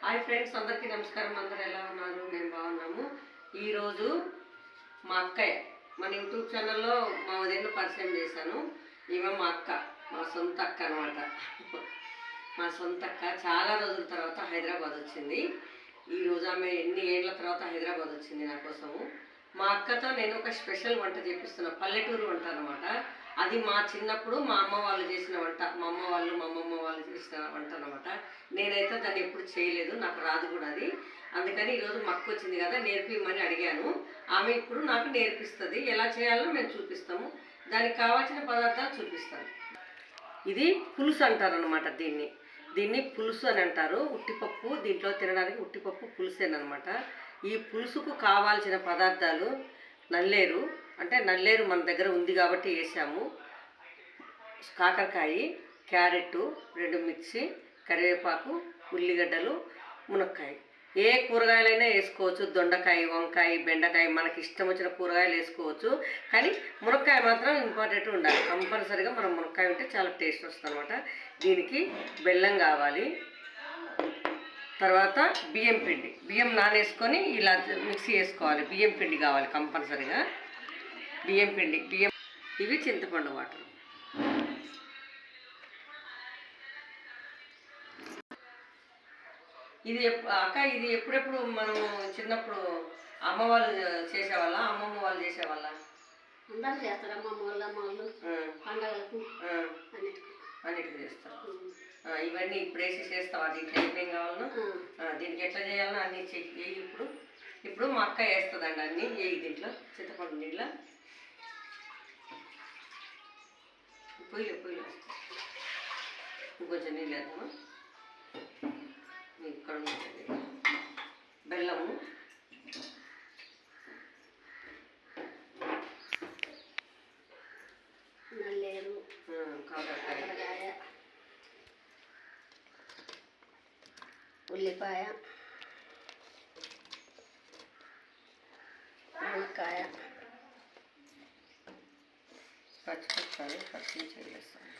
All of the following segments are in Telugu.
హాయ్ ఫ్రెండ్స్, అందరికీ నమస్కారం. అందరూ ఎలా ఉన్నారు? మేము బాగున్నాము. ఈరోజు మా అక్కయ్య మన యూట్యూబ్ ఛానల్లో మా వదిన పరిచయం చేశాను. ఈమె మా అక్క, మా సొంత అక్క అనమాట. మా సొంత అక్క చాలా రోజుల తర్వాత హైదరాబాద్ వచ్చింది. ఈరోజు ఆమె ఎన్ని ఏళ్ల తర్వాత హైదరాబాద్ వచ్చింది నా కోసము. మా అక్కతో నేను ఒక స్పెషల్ వంట చేపిస్తున్నా, పల్లెటూరు వంట అనమాట. అది మా చిన్నప్పుడు మా అమ్మ వాళ్ళు చేసిన వంట, మా అమ్మమ్మ వాళ్ళు చేసిన వంట అనమాట. నేనైతే దాన్ని ఎప్పుడు చేయలేదు, నాకు రాదు కూడా అది. అందుకని ఈరోజు మా అక్క వచ్చింది కదా, నేర్పిమని అడిగాను. ఆమె ఇప్పుడు నాకు నేర్పిస్తుంది. ఎలా చేయాలో మేము చూపిస్తాము. దానికి కావాల్సిన పదార్థాలు చూపిస్తాను. ఇది పులుసు అంటారు అనమాట. దీన్ని పులుసు అని అంటారు. ఉట్టిపప్పు, దీంట్లో తినడానికి ఉట్టిపప్పు పులుసేనమాట. ఈ పులుసుకు కావాల్సిన పదార్థాలు నల్లేరు, అంటే నల్లేరు మన దగ్గర ఉంది కాబట్టి వేసాము. కాకరకాయ, క్యారెట్, 2 మిర్చి, కరివేపాకు, ఉల్లిగడ్డలు, మునక్కాయ. ఏ కూరగాయలైనా వేసుకోవచ్చు. దొండకాయ, వంకాయ, బెండకాయ, మనకి ఇష్టం వచ్చిన కూరగాయలు వేసుకోవచ్చు. కానీ మునక్కాయ మాత్రం ఇంపార్టెంట్ ఉండాలి. కంపల్సరీగా మనం మునక్కాయ ఉంటే చాలా టేస్ట్ వస్తుంది అనమాట. దీనికి బెల్లం కావాలి. తర్వాత బియ్యం నానేసుకొని ఇలా మిక్సీ వేసుకోవాలి. బియ్యం పిండి కావాలి కంపల్సరీగా. బియ్యం ఇవి చింతపండు వాటర్. ఇది ఇది ఎప్పుడెప్పుడు మనం చిన్నప్పుడు అమ్మ వాళ్ళు చేసేవాళ్ళ, అమ్మమ్మ వాళ్ళు చేసేవాళ్ళ? అందరూ చేస్తారు. అమ్మమ్మ వాళ్ళు, అమ్మ వాళ్ళు పండుగలకు అన్నిటికీ చేస్తారు. ఇవన్నీ ఇప్పుడు వేసి చేస్తావా? దీంట్లో ఏమేం కావాలన్నా, దీనికి ఎట్లా చేయాలన్నా అన్నీ చెయ్యి. ఇప్పుడు మా అక్క వేస్తుందండి అన్నీ. దీంట్లో చింతపండు నీళ్ళ పొయ్యిలో ఇంకొంచెం నీళ్ళు వేద్దామా? ఇక్కడ ఉంటుంది బెల్లము, నల్లేరు, కాకరకాయ, ఉల్లిపాయ, మునక్కాయ, పచ్చిమిర్చి వేస్తాను,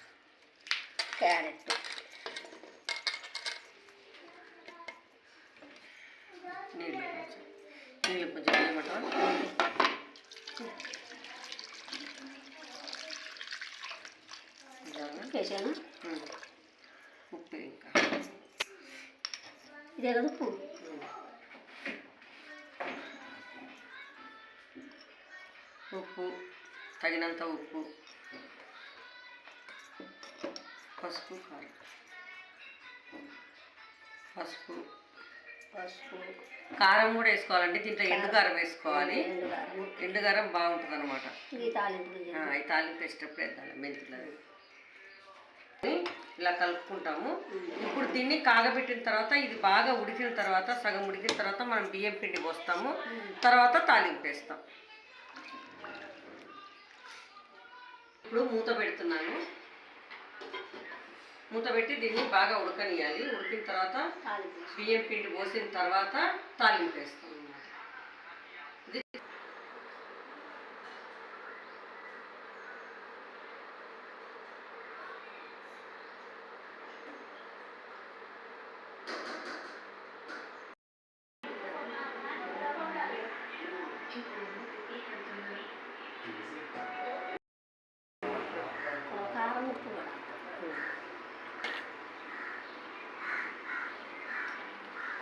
క్యారెట్, నీళ్ళు కొంచెం వేయమంటావా? వేసాను. ఉప్పు, ఇంకా ఇదే కదా ఉప్పు. తగినంత ఉప్పు, పసుపు, కారం కూడా వేసుకోవాలండి. దీంట్లో ఎండుకారం వేసుకోవాలి. ఎండుకారం బాగుంటుంది అనమాట. ఈ తాలింపు వేసేటప్పుడు వేద్దాం. మెంతులు ఇలా కలుపుకుంటాము. ఇప్పుడు దీన్ని కాగబెట్టిన తర్వాత, ఇది బాగా ఉడికిన తర్వాత, సగం ఉడికిన తర్వాత మనం బియ్యం పిండి పోస్తాము. తర్వాత తాలింపు వేస్తాం. ఇప్పుడు మూత పెడుతున్నాను. మూత పెట్టి దీన్ని బాగా ఉడకనియాలి. ఉడికిన తర్వాత బియ్యం పిండి పోసిన తర్వాత తాలింపు వేస్తాం.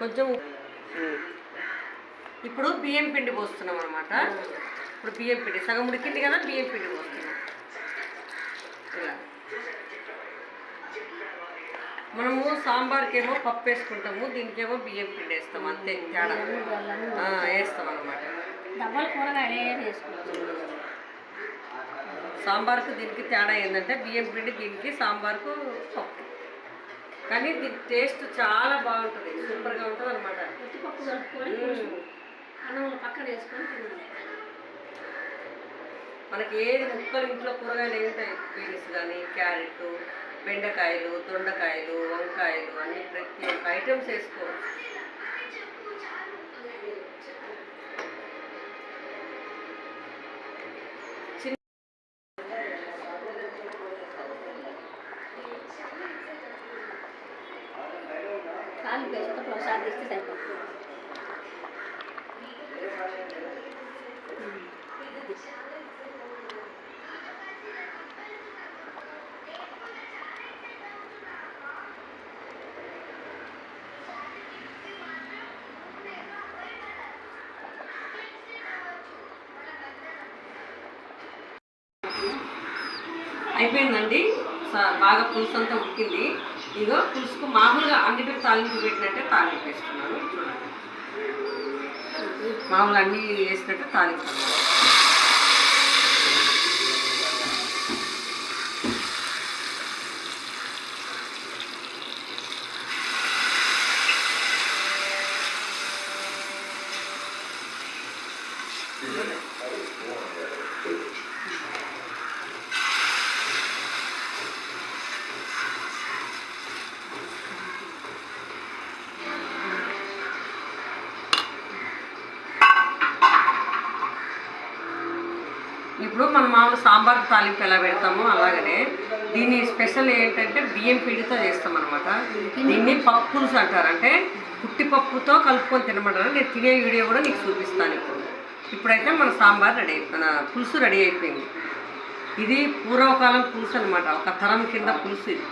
కొంచెం ఇప్పుడు బియ్యం పిండి పోస్తున్నాం అనమాట. ఇప్పుడు బియ్యం పిండి సగం ఉడికింది కదా, బియ్యం పిండి పోస్తున్నాం. ఇలా మనము సాంబార్కి ఏమో పప్పు వేసుకుంటాము, దీనికేమో బియ్యం పిండి వేస్తాం. అంతే తేడా వేస్తాం అనమాట. సాంబార్కు దీనికి తేడా ఏంటంటే బియ్యం పిండి, దీనికి సాంబార్కు పప్పు. కానీ దీని టేస్ట్ చాలా బాగుంటుంది, సూపర్గా ఉంటుంది అనమాట. మనకి ఏది ముక్కలు ఇంట్లో కూరగాయలు ఏంటాయి, బీన్స్ కానీ, క్యారెట్, బెండకాయలు, దొండకాయలు, వంకాయలు అన్ని ప్రతి ఒక్క ఐటమ్స్ వేసుకోవచ్చు. తాలింపు వేస్తే ప్రసాదం ఇస్తే సరిపోతుంది. అయిపోయిందండి. బాగా పులుసు అంతా ఉడికింది. ఇగో పులుసుకు మామూలుగా అన్నిటికి తాలింపు పెట్టినట్టే తాలింపు వేస్తున్నాను. మామూలుగా అన్నీ వేసినట్టే తాలింపు. ఇప్పుడు మనం మామూలు సాంబార్ తాలింపు ఎలా పెడతామో అలాగనే దీని స్పెషల్ ఏంటంటే బియ్యం పిండితో చేస్తాం అనమాట. దీన్ని పప్పు పులుసు అంటారు. అంటే పుట్టిపప్పుతో కలుపుకొని తినమంటారు. నేను తినే వీడియో కూడా నీకు చూపిస్తాను. ఇప్పుడైతే మన సాంబార్ రెడీ, మన పులుసు రెడీ అయిపోయింది. ఇది పూర్వకాలం పులుసు అనమాట. ఒక తరం కింద పులుసు ఇది.